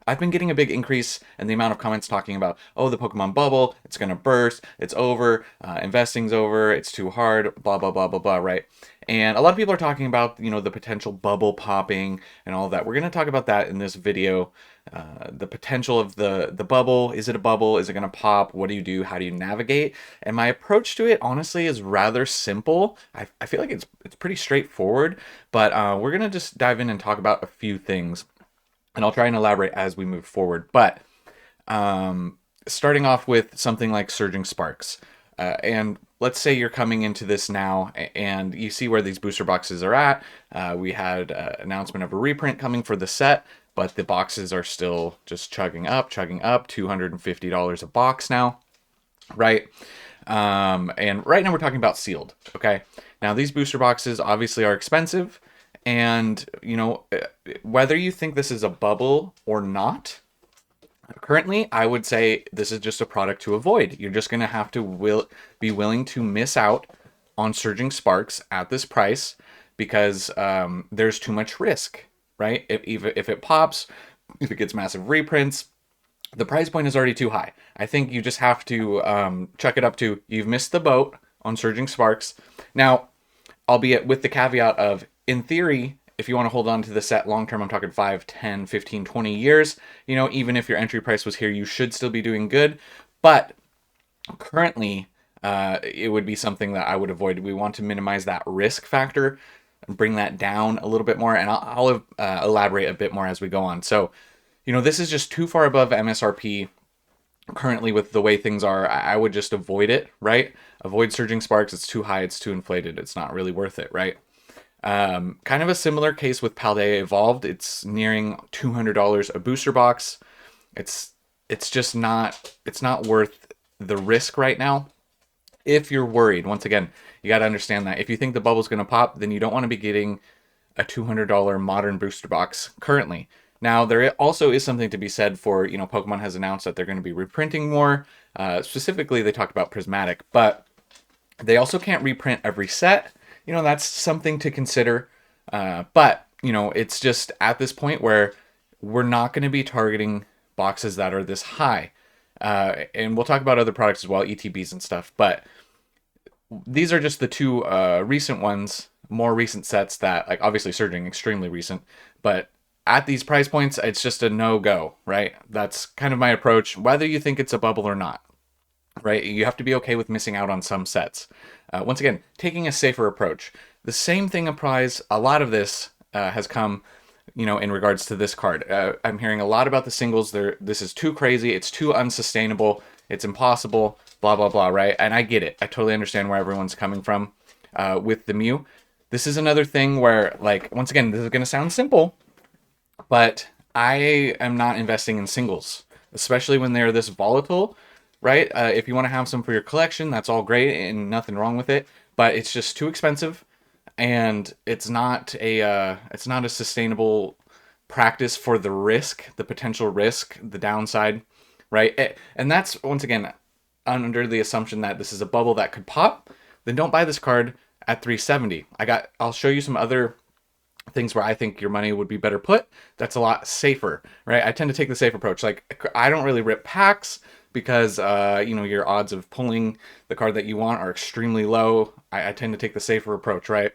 I've been getting a big increase in the amount of comments talking about, oh, the Pokemon bubble, it's gonna burst, it's over, investing's over, it's too hard, blah blah blah blah blah, right? And a lot of people are talking about, the potential bubble popping and all that. We're gonna talk about that in this video. The potential of the bubble. Is it a bubble? Is it gonna pop? What do you do? How do you navigate? And my approach to it, honestly, is rather simple. I feel like it's pretty straightforward, but we're gonna just dive in and talk about a few things, and I'll try and elaborate as we move forward. But starting off with something like surging sparks, and let's say you're coming into this now and you see where these booster boxes are at. We had an announcement of a reprint coming for the set, but the boxes are still just chugging up, $250 a box now, right? And right now we're talking about sealed, okay? Now these booster boxes obviously are expensive, and whether you think this is a bubble or not, currently I would say this is just a product to avoid. You're just going to have to be willing to miss out on surging sparks at this price, because there's too much risk, right? If it pops, if it gets massive reprints, the price point is already too high. I think you just have to chuck it up to, you've missed the boat on surging sparks. Now, albeit with the caveat of, in theory, if you want to hold on to the set long term, I'm talking 5, 10, 15, 20 years, even if your entry price was here, you should still be doing good. But currently, it would be something that I would avoid. We want to minimize that risk factor and bring that down a little bit more, and I'll elaborate a bit more as we go on. So, this is just too far above MSRP currently with the way things are. I would just avoid it, right? Avoid surging sparks. It's too high. It's too inflated. It's not really worth it, right? Kind of a similar case with Paldea Evolved. It's nearing $200 a booster box. It's just not, it's not worth the risk right now. If you're worried, once again, you got to understand that if you think the bubble's going to pop, then you don't want to be getting a $200 modern booster box currently. Now, there also is something to be said for, Pokemon has announced that they're going to be reprinting more. Specifically, they talked about Prismatic, but they also can't reprint every set. That's something to consider. But, it's just at this point where we're not going to be targeting boxes that are this high. And we'll talk about other products as well, ETBs and stuff. But these are just the two recent ones, more recent sets that, like, obviously surging, extremely recent. But at these price points, it's just a no-go, right? That's kind of my approach, whether you think it's a bubble or not, right? You have to be okay with missing out on some sets. Once again, taking a safer approach. The same thing applies. A lot of this has come, in regards to this card. I'm hearing a lot about the singles. This is too crazy. It's too unsustainable. It's impossible, blah, blah, blah, right? And I get it. I totally understand where everyone's coming from with the Mew. This is another thing where, like, once again, this is going to sound simple, but I am not investing in singles, especially when they're this volatile, right? If you want to have some for your collection, that's all great and nothing wrong with it, but it's just too expensive, and it's not a sustainable practice for the risk, the potential risk, the downside, right? And that's, once again, under the assumption that this is a bubble that could pop. Then don't buy this card at 370. I'll show you some other things where I think your money would be better put. That's a lot safer, right? I tend to take the safe approach. Like, I don't really rip packs because, your odds of pulling the card that you want are extremely low. I tend to take the safer approach, right?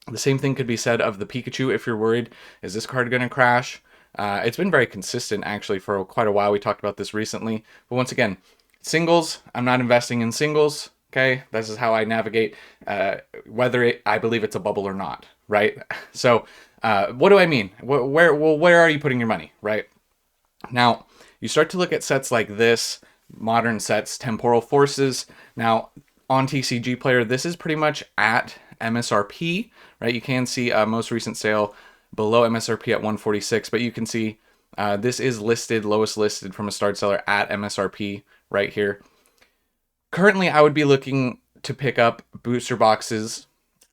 The same thing could be said of the Pikachu if you're worried, is this card going to crash? It's been very consistent, actually, for quite a while. We talked about this recently. But once again, singles, I'm not investing in singles, okay? This is how I navigate whether I believe it's a bubble or not, right? So what do I mean? Where are you putting your money, right? Now, you start to look at sets like this, modern sets, Temporal Forces. Now, on TCG Player, this is pretty much at MSRP, right? You can see most recent sale below MSRP at 146, but you can see this is listed, lowest listed from a start seller at MSRP right here. Currently, I would be looking to pick up booster boxes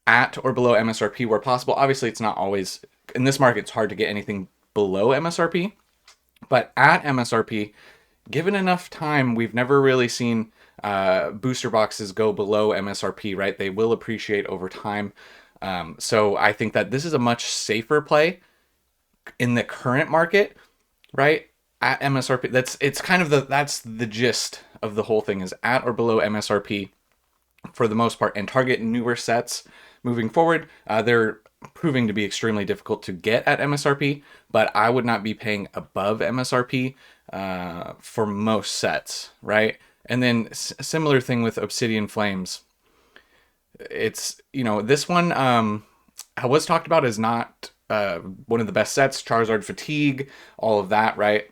at or below MSRP where possible. Obviously, it's not always, in this market, it's hard to get anything below MSRP, but at MSRP, given enough time, we've never really seen booster boxes go below MSRP, right? They will appreciate over time. So I think that this is a much safer play in the current market, right? at MSRP. It's kind of that's the gist of the whole thing, is at or below MSRP for the most part, and target newer sets moving forward. They're proving to be extremely difficult to get at MSRP, but I would not be paying above MSRP for most sets, right? And then similar thing with Obsidian Flames. It's, this one was talked about as not one of the best sets. Charizard Fatigue, all of that, right?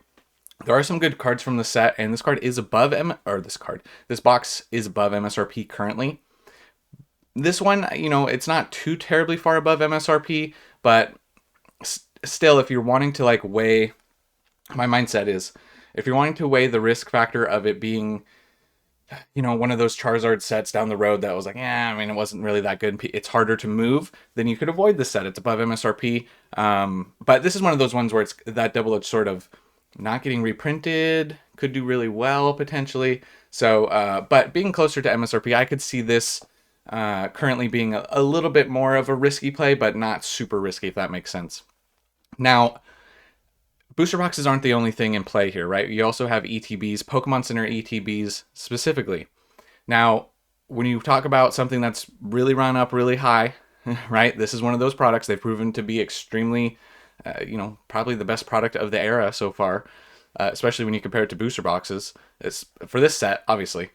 There are some good cards from the set, and this card is above this box is above MSRP currently. This one, it's not too terribly far above MSRP, but still, if you're wanting to like weigh, my mindset is, if you're wanting to weigh the risk factor of it being, one of those Charizard sets down the road that was like, yeah, I mean, it wasn't really that good, it's harder to move, then you could avoid the set. It's above MSRP. But this is one of those ones where it's that double-edged sword of not getting reprinted, could do really well potentially. So, but being closer to MSRP, I could see this currently being a little bit more of a risky play, but not super risky, if that makes sense. Now, booster boxes aren't the only thing in play here, right? You also have ETBs, Pokemon Center ETBs specifically. Now, when you talk about something that's really run up really high, right? This is one of those products. They've proven to be extremely, probably the best product of the era so far, especially when you compare it to booster boxes. It's for this set, obviously.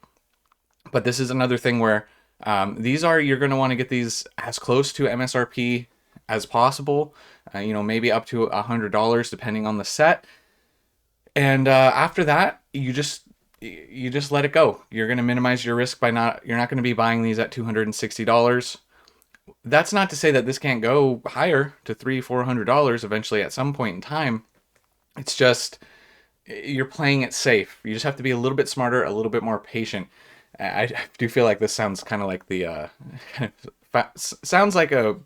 But this is another thing where you're going to want to get these as close to MSRP as possible, maybe up to $100 depending on the set. And after that, you just let it go. You're going to minimize your risk you're not going to be buying these at $260. That's not to say that this can't go higher to $300-$400 eventually at some point in time. It's just, you're playing it safe. You just have to be a little bit smarter, a little bit more patient. I do feel like this sounds kind of like sounds like a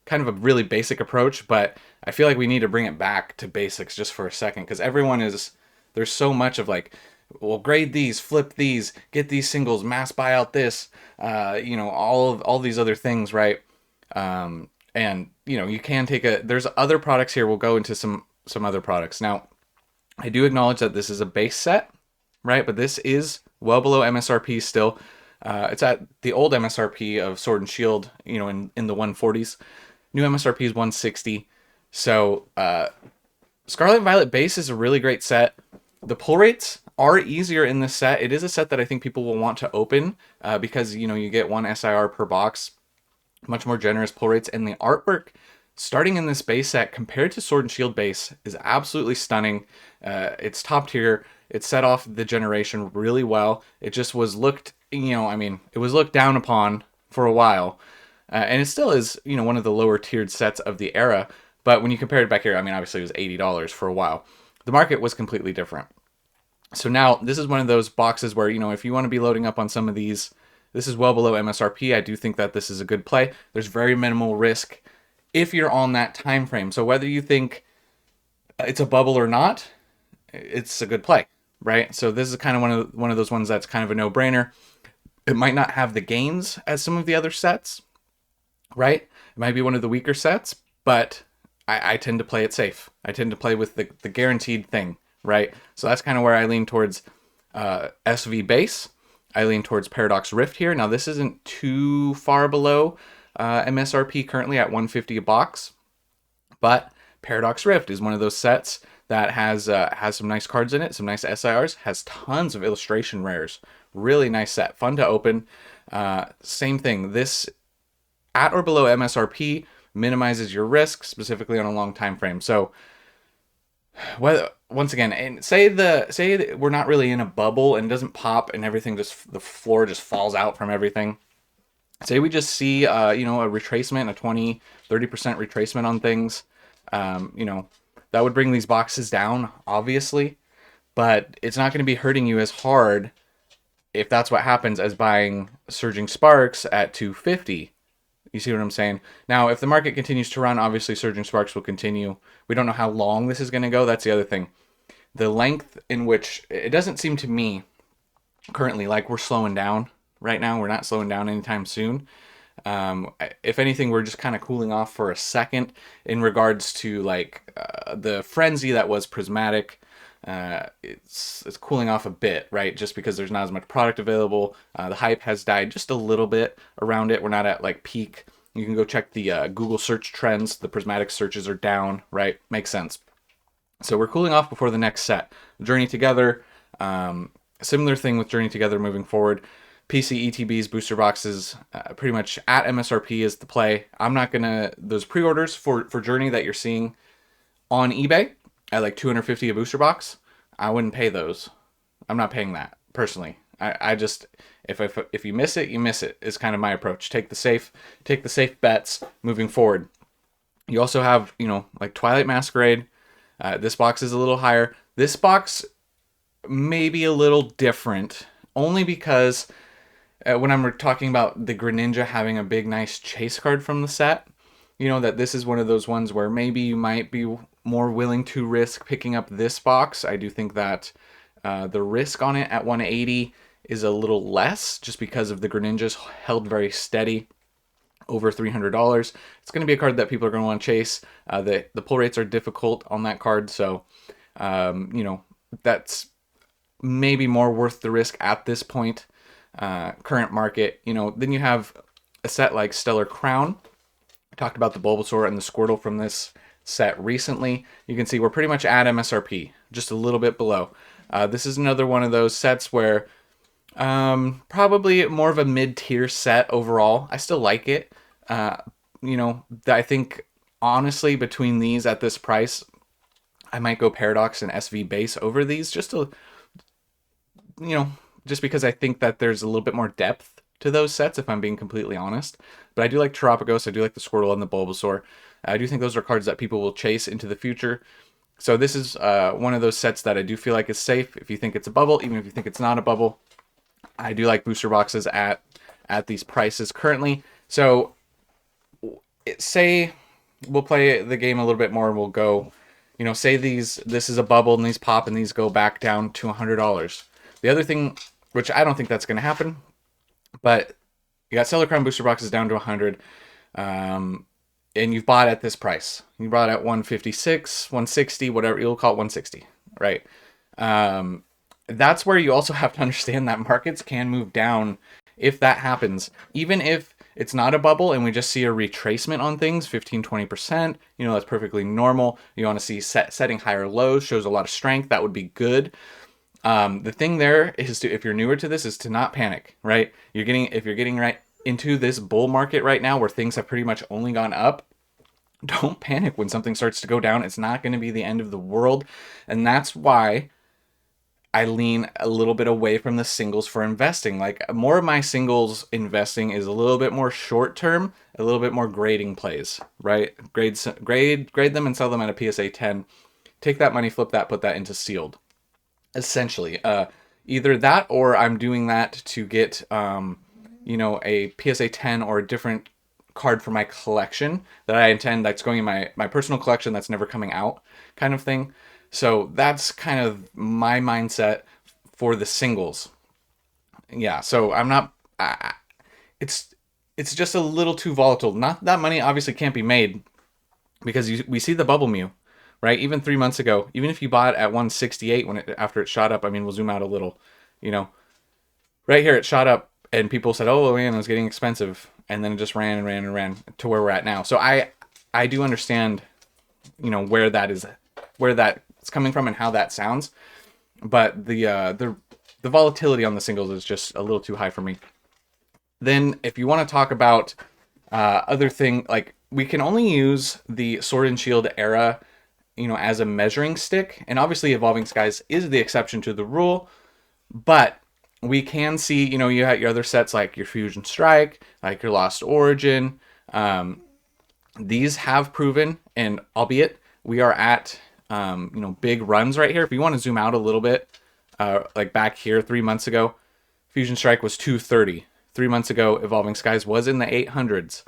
kind of a really basic approach, but I feel like we need to bring it back to basics just for a second, because there's so much of like, well, grade these, flip these, get these singles, mass buy out this, all these other things, right? And you can there's other products here. We'll go into some other products. Now, I do acknowledge that this is a base set, right? But this is well below MSRP still. It's at the old MSRP of Sword and Shield, in the 140s. New MSRP is 160. So Scarlet and Violet base is a really great set. The pull rates are easier in this set. It is a set that I think people will want to open because, you get one SIR per box. Much more generous pull rates. And the artwork starting in this base set compared to Sword and Shield base is absolutely stunning. It's top tier. It set off the generation really well. It just was looked, it was looked down upon for a while. And it still is, one of the lower tiered sets of the era. But when you compare it back here, obviously it was $80 for a while. The market was completely different. So now this is one of those boxes where, if you want to be loading up on some of these, this is well below MSRP. I do think that this is a good play. There's very minimal risk if you're on that time frame. So whether you think it's a bubble or not, it's a good play, right? So this is kind of one of those ones that's kind of a no-brainer. It might not have the gains as some of the other sets, right? It might be one of the weaker sets, but I tend to play it safe. I tend to play with the guaranteed thing, right? So that's kind of where I lean towards SV base. I lean towards Paradox Rift here. Now this isn't too far below MSRP currently at $150 a box, but Paradox Rift is one of those sets that has some nice cards in it, some nice SIRs, has tons of illustration rares. Really nice set, fun to open. Same thing, this at or below MSRP minimizes your risk, specifically on a long time frame. So once again, and say that we're not really in a bubble and it doesn't pop and everything the floor just falls out from everything. Say we just see a retracement, a 20-30% retracement on things. That would bring these boxes down, obviously, but it's not going to be hurting you as hard if that's what happens as buying Surging Sparks at $250. You see what I'm saying? Now, if the market continues to run, obviously Surging Sparks will continue. We don't know how long this is going to go. That's the other thing. The length in which, it doesn't seem to me currently like we're slowing down right now. We're not slowing down anytime soon. If anything, we're just kind of cooling off for a second in regards to the frenzy that was Prismatic. it's cooling off a bit, right? Just because there's not as much product available. The hype has died just a little bit around it. We're not at like peak. You can go check the Google search trends. The prismatic searches are down, right? Makes sense. So we're cooling off before the next set. Journey Together, similar thing with Journey Together moving forward. PC ETBs, booster boxes, pretty much at MSRP is the play. I'm not gonna, those pre-orders for Journey that you're seeing on eBay at like 250 a booster box, I wouldn't pay those. I'm not paying that personally. I just, if you miss it, you miss it is kind of my approach. Take the safe bets moving forward. You also have, like Twilight Masquerade. This box is a little higher. This box may be a little different only because when I'm talking about the Greninja having a big, nice chase card from the set, that this is one of those ones where maybe you might be more willing to risk picking up this box. I do think that the risk on it at 180 is a little less just because of the Greninjas held very steady over $300. It's going to be a card that people are going to want to chase. The pull rates are difficult on that card, so that's maybe more worth the risk at this point. Current market, then you have a set like Stellar Crown. I talked about the Bulbasaur and the Squirtle from this set recently. You can see we're pretty much at MSRP, just a little bit below. This is another one of those sets where probably more of a mid-tier set overall. I still like it. I think honestly between these at this price, I might go Paradox and SV base over these just because I think that there's a little bit more depth to those sets, if I'm being completely honest. But I do like Terapagos, I do like the Squirtle and the Bulbasaur. I do think those are cards that people will chase into the future. So this is one of those sets that I do feel like is safe if you think it's a bubble, even if you think it's not a bubble. I do like booster boxes at these prices currently. So say we'll play the game a little bit more and we'll go, say this is a bubble and these pop and these go back down to $100. The other thing, which I don't think that's going to happen, but you got Stellar Crown booster boxes down to 100, and you've bought at this price. You bought at 156, 160, whatever, you'll call it 160, right? That's where you also have to understand that markets can move down if that happens. Even if it's not a bubble and we just see a retracement on things, 15, 20%, that's perfectly normal. You want to see setting higher lows, shows a lot of strength. That would be good. The thing there is if you're newer to this, is to not panic, right? If you're getting right into this bull market right now where things have pretty much only gone up, don't panic when something starts to go down. It's not going to be the end of the world. And that's why I lean a little bit away from the singles for investing. Like more of my singles investing is a little bit more short term, a little bit more grading plays, right? Grade them and sell them at a PSA 10. Take that money, flip that, put that into sealed. Essentially, either that or I'm doing that to get, a PSA 10 or a different card for my collection that I intend that's going in my personal collection that's never coming out kind of thing. So that's kind of my mindset for the singles. Yeah, so I'm not, it's just a little too volatile. Not that money obviously can't be made because we see the bubble Mew. Right, even 3 months ago, even if you bought at 168 after it shot up, I mean, we'll zoom out a little, right here it shot up and people said, oh man, it was getting expensive, and then it just ran and ran and ran to where we're at now. So I do understand, where that's coming from and how that sounds, but the volatility on the singles is just a little too high for me. Then if you want to talk about other thing, like we can only use the Sword and Shield era as a measuring stick. And obviously Evolving Skies is the exception to the rule. But we can see, you have your other sets like your Fusion Strike, like your Lost Origin. These have proven, and albeit we are at, big runs right here. If you want to zoom out a little bit, like back here 3 months ago, Fusion Strike was 230. 3 months ago, Evolving Skies was in the 800s.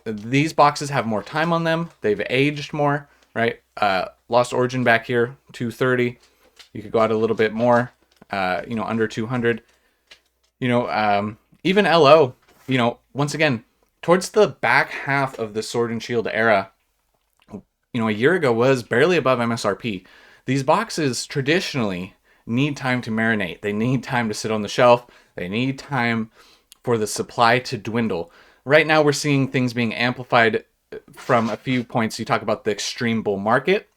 These boxes have more time on them. They've aged more, right? Lost Origin back here, 230. You could go out a little bit more, under 200. Even LO, once again, towards the back half of the Sword and Shield era, a year ago was barely above MSRP. These boxes traditionally need time to marinate. They need time to sit on the shelf. They need time for the supply to dwindle. Right now, we're seeing things being amplified from a few points. You talk about the extreme bull market,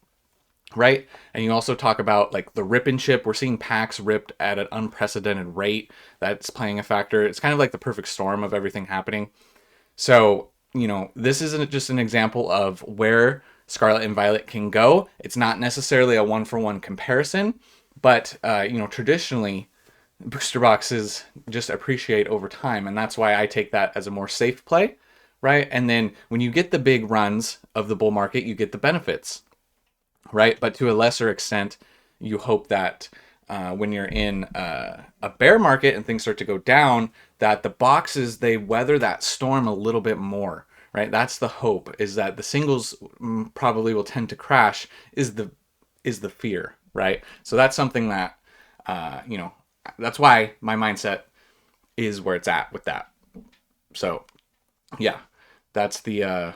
right? And you also talk about like the rip and ship. We're seeing packs ripped at an unprecedented rate. That's playing a factor. It's kind of like the perfect storm of everything happening. So, this isn't just an example of where Scarlet and Violet can go. It's not necessarily a one-for-one comparison, but, traditionally, booster boxes just appreciate over time. And that's why I take that as a more safe play, right? And then when you get the big runs of the bull market, you get the benefits, right? But to a lesser extent, you hope that when you're in a bear market and things start to go down, that the boxes, they weather that storm a little bit more, right? That's the hope, is that the singles probably will tend to crash, is the fear, right? So that's something that, that's why my mindset is where it's at with that. So yeah, that's the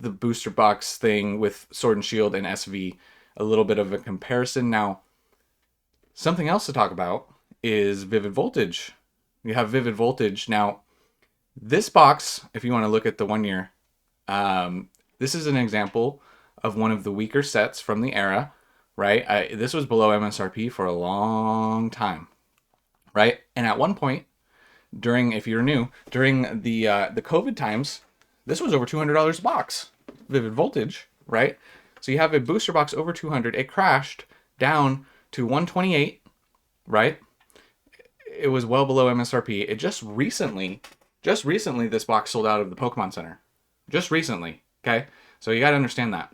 booster box thing with Sword and Shield and SV. A little bit of a comparison. Now, something else to talk about is Vivid Voltage. You have Vivid Voltage. Now, this box, if you want to look at the 1 year, this is an example of one of the weaker sets from the era, right? This was below MSRP for a long time, right? And at one point, if you're new, during the COVID times, this was over $200 a box, Vivid Voltage, right? So you have a booster box over 200. It crashed down to 128, right? It was well below MSRP. It just recently, this box sold out of the Pokemon Center. Just recently, okay? So you got to understand that.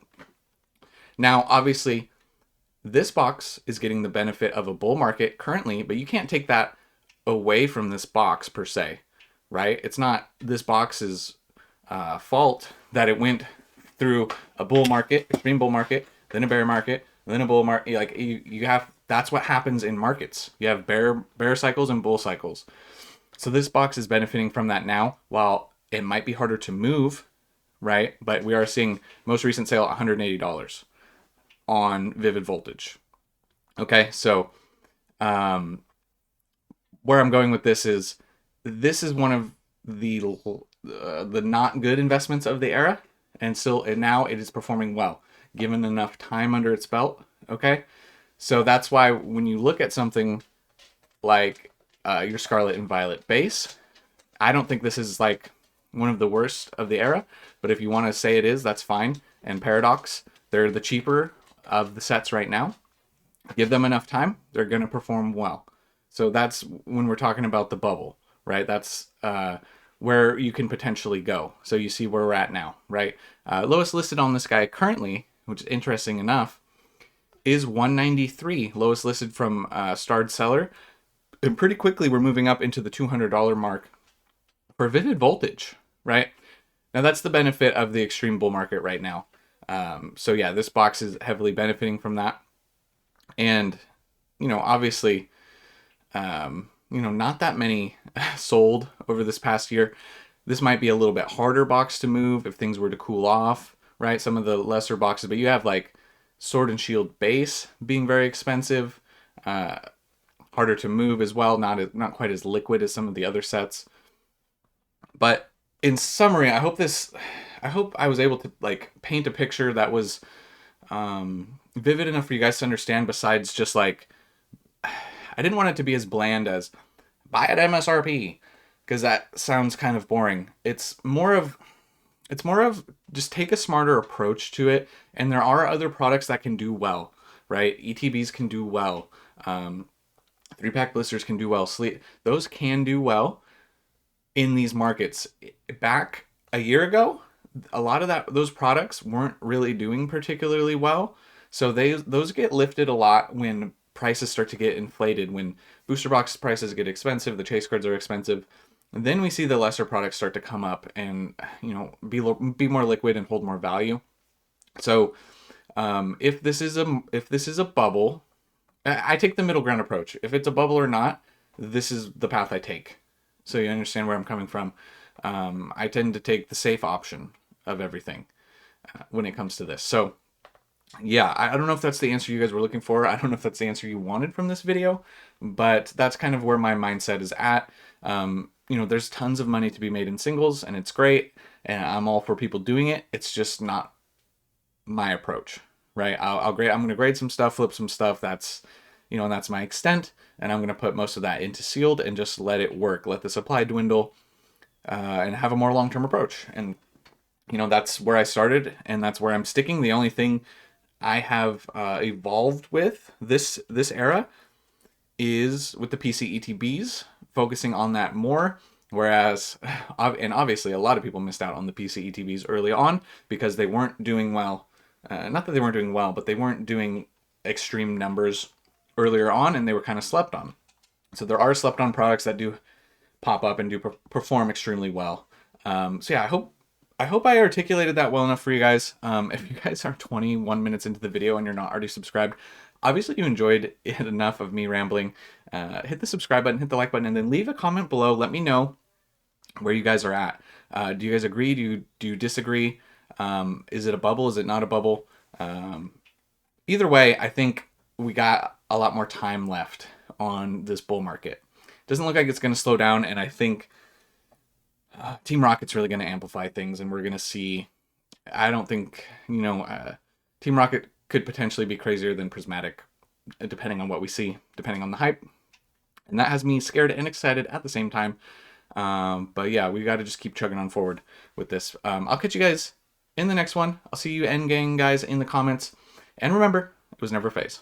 Now, obviously, this box is getting the benefit of a bull market currently, but you can't take that away from this box per se, right? It's not this box's fault that it went through a bull market, extreme bull market, then a bear market, then a bull market. Like you have, that's what happens in markets. You have bear cycles and bull cycles. So this box is benefiting from that now. While it might be harder to move, right? But we are seeing most recent sale $180 on Vivid Voltage. Okay, so where I'm going with this is one of the not good investments of the era, and now it is performing well, given enough time under its belt. Okay, so that's why when you look at something like your Scarlet and Violet base, I don't think this is like one of the worst of the era, but if you want to say it is, that's fine. And Paradox, they're the cheaper of the sets right now. Give them enough time, they're going to perform well. So that's when we're talking about the bubble, right? That's where you can potentially go. So you see where we're at now, right? Lowest listed on this guy currently, which is interesting enough, is 193. Lowest listed from Starred Seller. And pretty quickly, we're moving up into the $200 mark for Vivid Voltage, right? Now, that's the benefit of the extreme bull market right now. So yeah, this box is heavily benefiting from that. And, obviously, not that many sold over this past year. This might be a little bit harder box to move if things were to cool off, right? Some of the lesser boxes, but you have like Sword and Shield base being very expensive, harder to move as well, not quite as liquid as some of the other sets. But in summary, I hope I was able to like paint a picture that was vivid enough for you guys to understand, besides just like, I didn't want it to be as bland as buy at MSRP, because that sounds kind of boring. It's more of just take a smarter approach to it, and there are other products that can do well, right? ETBs can do well. 3-pack blisters can do well. Those can do well in these markets. Back a year ago, a lot of those products weren't really doing particularly well. So those get lifted a lot when prices start to get inflated, when booster box prices get expensive, the chase cards are expensive. And then we see the lesser products start to come up and, be more liquid and hold more value. So if this is a bubble, I take the middle ground approach. If it's a bubble or not, this is the path I take. So you understand where I'm coming from. I tend to take the safe option of everything when it comes to this. So yeah, I don't know if that's the answer you guys were looking for. I don't know if that's the answer you wanted from this video, but that's kind of where my mindset is at. There's tons of money to be made in singles, and it's great, and I'm all for people doing it. It's just not my approach, right? I'll grade. I'm going to grade some stuff, flip some stuff. And that's my extent, and I'm going to put most of that into sealed and just let it work. Let the supply dwindle, and have a more long-term approach. And that's where I started, and that's where I'm sticking. The only thing I have evolved with this era is with the PCETBs, focusing on that more. Whereas, and obviously, a lot of people missed out on the PCETBs early on because they weren't doing well. Not that they weren't doing well, but they weren't doing extreme numbers earlier on, and they were kind of slept on. So there are slept on products that do pop up and do perform extremely well. So yeah, I hope I articulated that well enough for you guys. If you guys are 21 minutes into the video and you're not already subscribed, obviously you enjoyed it enough of me rambling. Hit the subscribe button, hit the like button, and then leave a comment below. Let me know where you guys are at. Do you guys agree? Do you disagree? Is it a bubble? Is it not a bubble? Either way, I think we got a lot more time left on this bull market. Doesn't look like it's going to slow down, and I think Team Rocket's really going to amplify things, and we're going to see. I don't think Team Rocket could potentially be crazier than Prismatic, depending on what we see, depending on the hype, and that has me scared and excited at the same time. But yeah, we got to just keep chugging on forward with this. I'll catch you guys in the next one. I'll see you End Gang guys in the comments, and remember, it was never a phase.